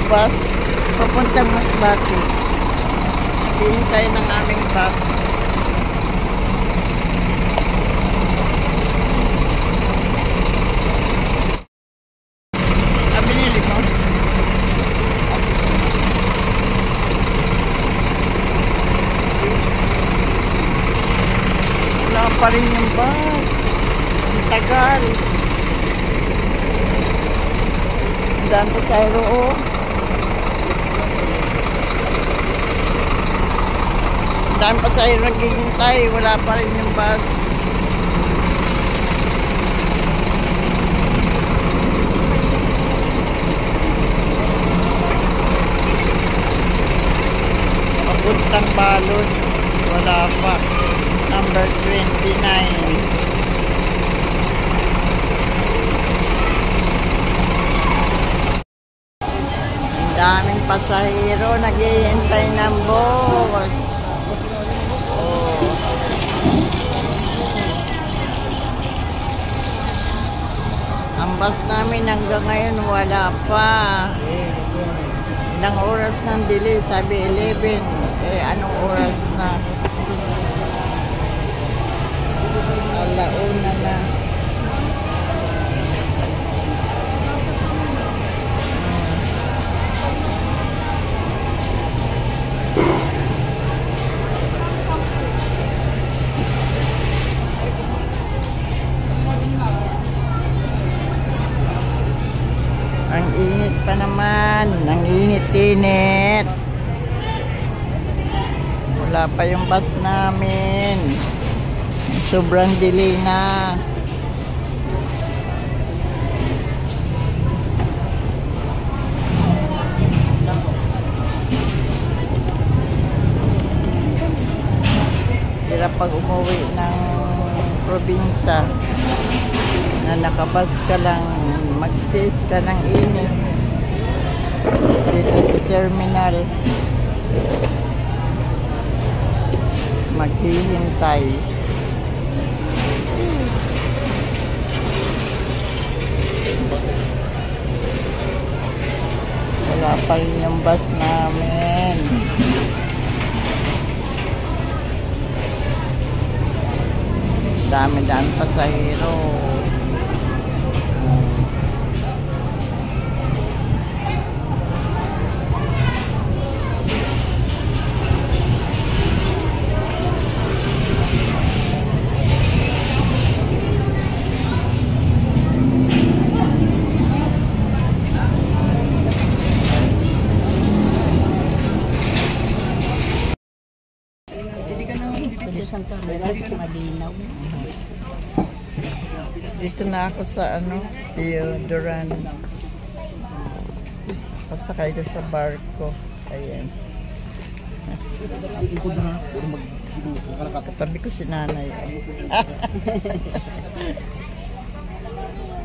bus papuntang Masbate. Hintay ng aming bus. Binili mo? Wala pa rin yung bus. Ang tagal. Daan pa sa Aero. Daan pa sa Aero naghihintay. Wala pa rin yung bus. Papuntang Balod. Wala pa. Number 29. Daming pasahero naghihintay ng bus. Oh. Ang bus namin hanggang ngayon wala pa. Ilang oras nang delay? Sabi 11. Anong oras na? Alauna na. Ang init pa naman. Ang init-init. Wala pa yung bus namin. Sobrang delay na. Hirap pag umuwi ng probinsya na nakabas ka lang, mag-taste ka ng init dito sa terminal, maghihintay. Wala pa rin yung bus namin. Dami-dami pasahero. Dito na ako sa Deodoran. Pasakay doon sa barko. Ayan. Katabi ko si nanay.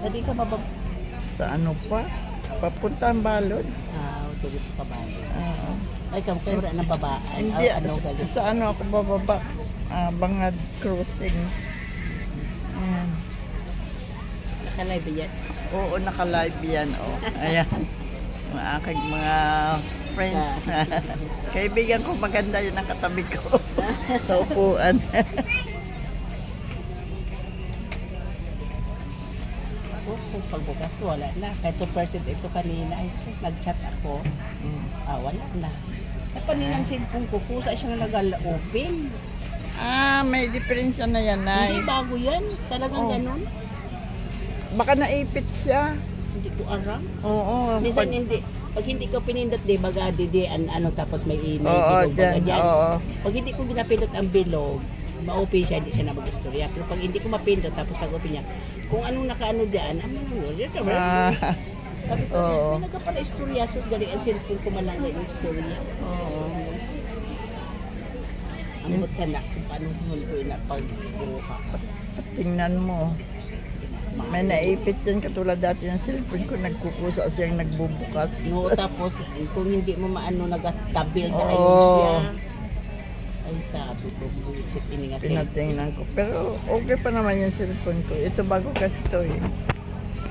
Hindi ka babab... Sa ano pa? Papunta ang Balod. Tugot pa ba? Ay, kayo wala ng baba. Hindi, sa ano ako bababa? Bangad Crossing. Ayan. Naka-live yan? Oo, naka-live yan. Oh. Ayan. Mga aking mga friends. Kaibigan ko, maganda yun ang katabi ko. Sa upuan. So, pagbukas, wala na. Kahit 2% ito kanina, ay nag-chat ako. Wala na. At paninang cellphone ko, kusa siyang nag-open. May diferensya na yan, Nay. Hindi bago yan. Talagang ganun. Baka naipit siya. Hindi ko aram. Oo. Minsan hindi. Pag hindi ko pinindot, baga, tapos may email. Oo, dyan. Pag hindi ko ginapindot ang bilog, ma-open siya, hindi siya na mag-istorya. Pero pag hindi ko mapindot, tapos pag-open niya, kung anong nakaano dyan, sabi ko, may nagkapala istorya, so galing ang cellphone ko malangay yung istorya. Ang butsa na, kung paano huluin na pag-buka. Tingnan mo. May naipit yan katulad dati ng cellphone ko, nagkukusa siyang nagbubukas. No, tapos kung hindi mo maano nagtabil na ayun siya. Ay sabi ko, buisit ini nga pinatingnan ko. Pero okay pa naman yung cellphone ko. Ito bago kasi ito eh.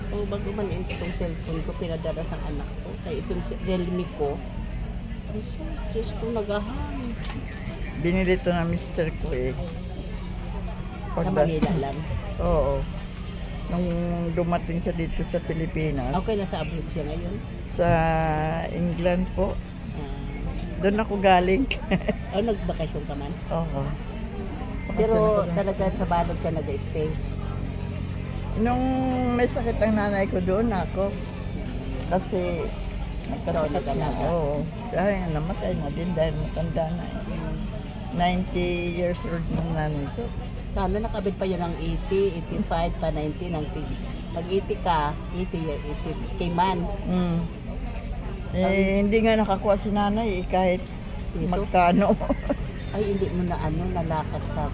O bago man itong cellphone ko, pinadala sa anak ko. Kaya itong Realme ko. Ay, Diyos ko, nagahang. Binili to ng mister ko eh. Sa Manila lang. Oo. Nung dumating siya dito sa Pilipinas, Okay, nasa abroad siya ngayon. sa England po, Ah, doon ako galing. nagbakasyon ka man. Oo. Pero talaga sa balod ka nag-stay. Nung may sakit ang nanay ko doon ako, kasi nagkasakit Ikaw na. nag-alaga? Oo. Dahil namatay na din dahil matanda na eh. 90 years old na nanay ko. Sana nakabit pa yan ng 80, 85, pa 90, 90. Pag 80 ka, 80 kay man. Mm. Eh, hindi nga nakakuha si nanay eh, kahit Piso? magkano. Ay, hindi mo na nalakat sa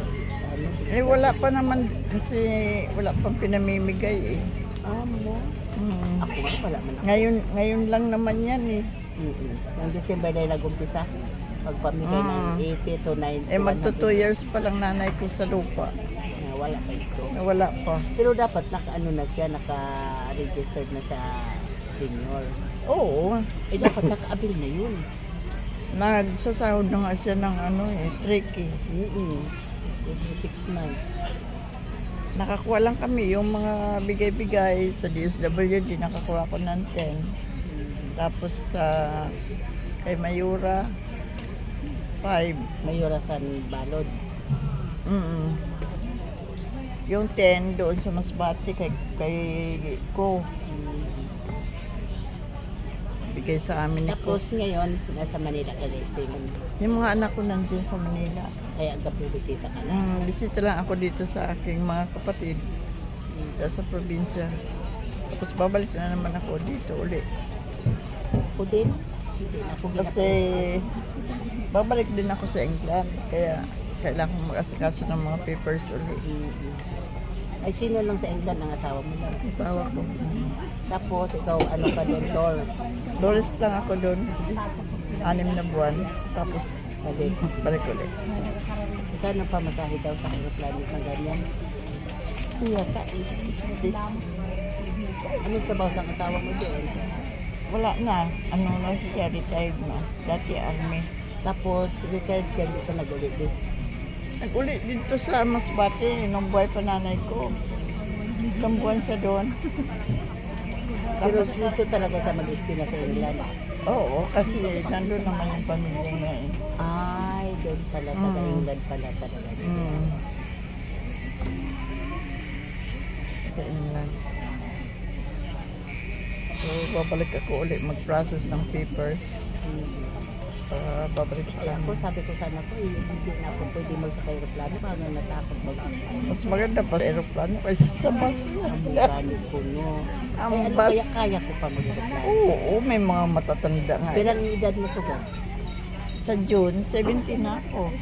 Eh, wala pa naman kasi wala pang pinamimigay eh. mo. Mm. Ako nga, wala man ako. Ngayon lang naman yan eh. Yung December na nag-umpisa, magpamigay ng 80 to 90. Eh, magto 2 years pa lang nanay ko sa lupa. Wala pa ito. Wala pa. Pero dapat naka-registered na sa senior. Oo. Eh, dapat naka-abil na yun. Nagsasahod na nga siya ng tricky. Every 6 months. Nakakuha lang kami yung mga bigay-bigay sa DSWD, nakakuha ko ng 10. Tapos sa kay Mayura, 5. May orasan balod. Yung 10 doon sa Masbate kay ko. Bigay sa amin ni ko. Tapos ngayon, nasa Manila ka stay mo. Yung mga anak ko nandun sa Manila. Kaya agad-bisita ka na. Bisita lang ako dito sa aking mga kapatid sa probinsya. Tapos babalik na naman ako dito uli. Ako din. Hindi na ako Kasi babalik din ako sa England. Kaya kailangan kong mag-asikaso ng mga papers uli. Ay, sino lang sa England ang asawa mo lang? Asawa ko. Tapos, ikaw, ano ka doon, Dor? Doris lang ako doon. 6 na buwan. Tapos balik ulit. Magkano pa masahe daw sa aeroplano na ganyan? 60 yata. 60. Anong trabaho sa asawa mo doon? Wala na. Ano na siya, retired na. Dati army. Tapos, retired siya, hindi siya nag-ulit din. Nag-ulit dito sa Masbate, nung buhay pa nanay ko. 1 buwan siya doon. Pero Tapos, dito talaga sa mag-stay na sa England. oo, kasi nandun naman yung pamilya niya eh. Ay, doon pala, taga England pala talaga siya. Sa England. So, babalik ako ulit mag-process ng papers. Babalik sa Ako, amin. sabi ko sana ko, hindi na ako pwede magsakay aeroplano, parang natakot Mas maganda pa sa aeroplano kaysa sa bus. Ang ganit ko, no. Ang Ay, ano bus. kaya ko pa mag-aeroplano. Oo, may mga matatanda nga. Pero ang edad mo suga? Sa June, 17 na ako.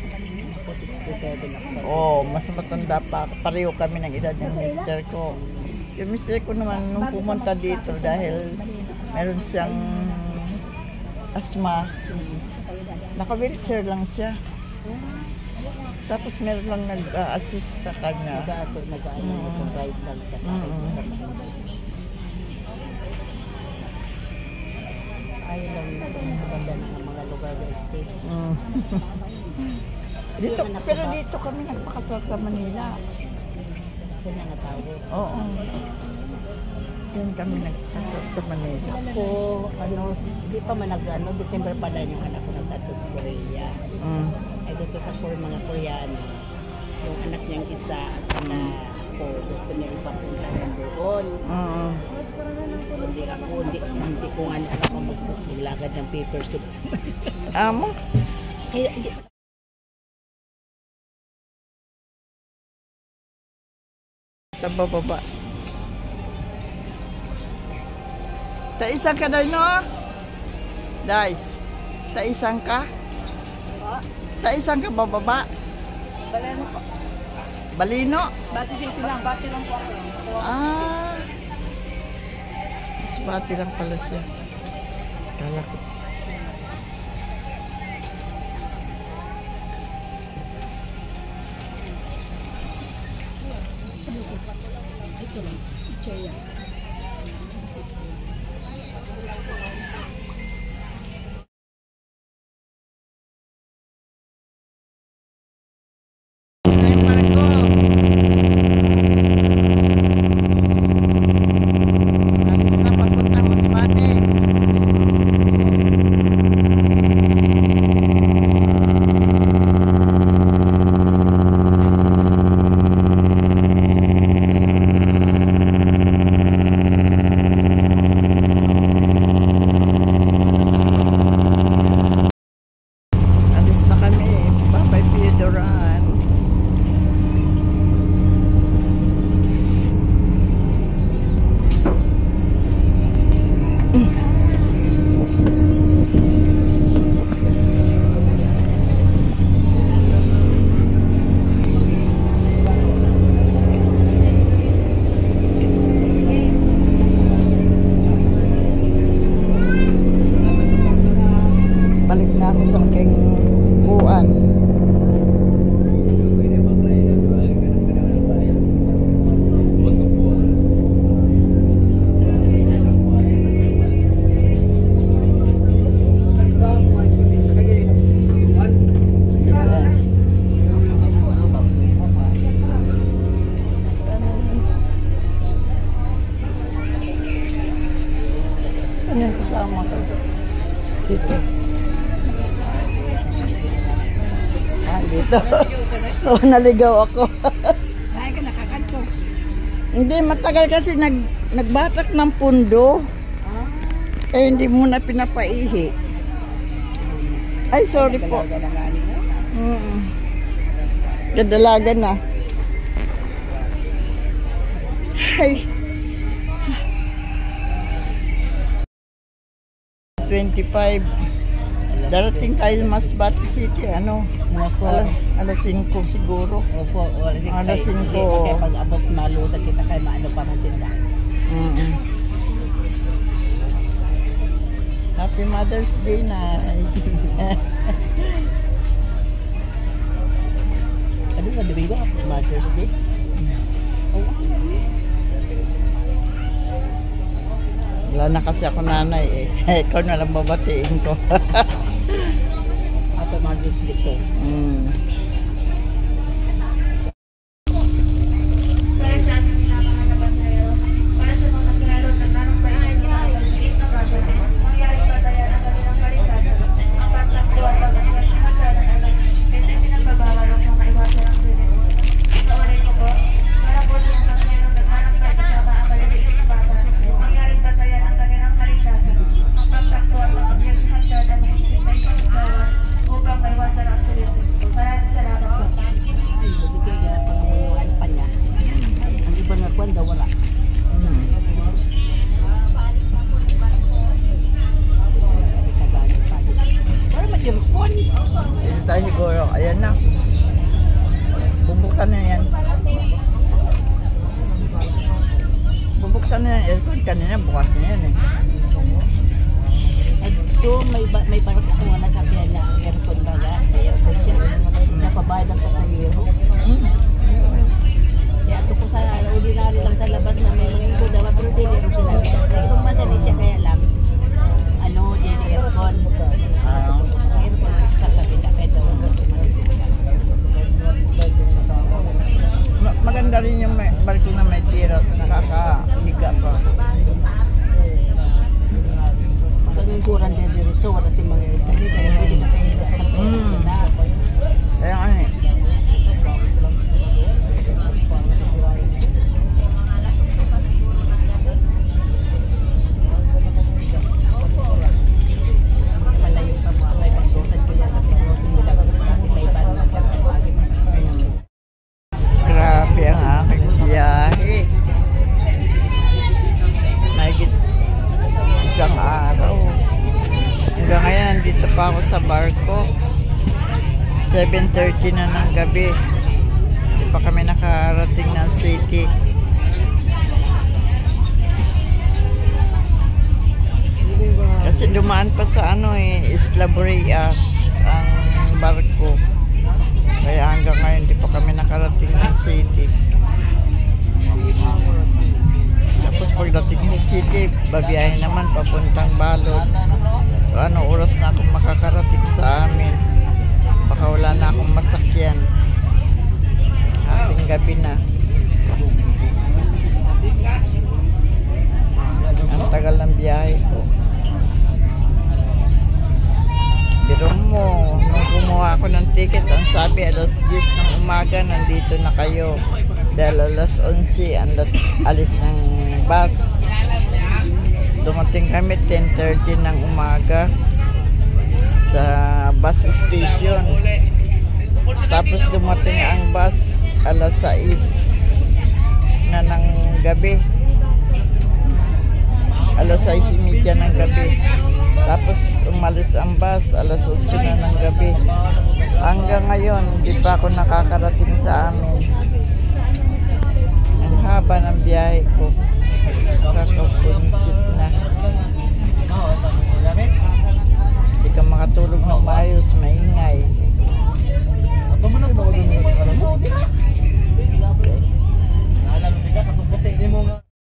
Ako 67 ako. Oo, mas matanda pa. Pareho kami ng edad ng mister ko. Yung mister ko naman nung pumunta dito dahil meron siyang asma. Naka-wheelchair lang siya. Tapos meron lang nag-assist sa kanya. Nag-guide lang sa sa ayaw lang maganda ng mga lugar na state. Dito, pero dito kami nagpakasal sa Manila. Sa nga tao. Oo. Diyan kami nagpakasal sa Manila. Ako, hindi pa man December pa lang yung anak ko nagtato sa Korea. Ay gusto sa mga Koreano. Yung anak niyang isa at saka ako, gusto niya ipapunta doon. Hindi ko nga anak ko maglagad ng papers ko sa Manila. Amo? Kaya hindi. Sa bababa. Taisang ka daw, no? Day. Taisang ka? Taisang ka bababa? Baleno po. Balino? Bati City lang, bati lang po ako. Ah. Masbate lang pala siya. Kala ko. dito. Oh, naligaw ako. Ay ka nakakanto. Hindi, matagal kasi nagbatak ng pundo. Eh, hindi muna pinapaihi. Ay, sorry po. Kadalaga na. Ay. 25. Darating tayo Masbate City, ano? Alas 5 siguro. Opo, Alas 5. Kaya pag abot maluda kita kay maano pa man sila. Happy Mother's Day na. Ano ba Domingo? Mother's Day? Wala na kasi ako nanay eh. Ikaw na lang babatiin ko. Happy Mother's Day ko. Tayo siguro, ayan na. Bubuksan na yan. Bubuksan na yan. Aircon kanina, bukas na yan eh. Ito, may parang ako nga nasabihan na aircon baga. Aircon siya. Napabayad ang pasahero. Kaya ito ko sa ordinary lang sa labas na may mga dawa. Pero dili rin sinabi. Kung masali siya kaya lang. Ano, dili aircon. Aircon sa kabila. Kaya daw. Maganda rin yung barko na may tiras, nakakahiga pa. Pag-iguran din dito, wala si mga kami, kaya pwede na kayo sa kanila. Kaya nga eh. Malayo pa mga may pagsusad ko yan sa pagsusad nila kasi may iba naman kami. Grabe ang aking biyahe. Mahigit isang araw. Hanggang ngayon, nandito pa ako sa barko. 7:30 na ng gabi. Hindi pa kami nakarating ng city. Kasi dumaan pa sa ano eh, Isla Boreas ang barko. Kaya hanggang ngayon hindi pa kami nakarating ng city. Tapos pagdating ng city, babiyahin naman papuntang Balod. So ano oras na akong makakarating sa amin? Baka wala na akong masakyan. Ating gabi na. Ang tagal ng biyahe ko. Biro mo, nung kumuha ako ng ticket, ang sabi alas 10 ng umaga, nandito na kayo. Dahil alas 11, alis ng bus. Dumating kami 10:30 ng umaga sa bus station. Tapos dumating ang bus alas 6 na ng gabi. Alas 6:30 ng gabi. Tapos umalis ang bus alas 8 na ng gabi. Hanggang ngayon, hindi pa ako nakakarating sa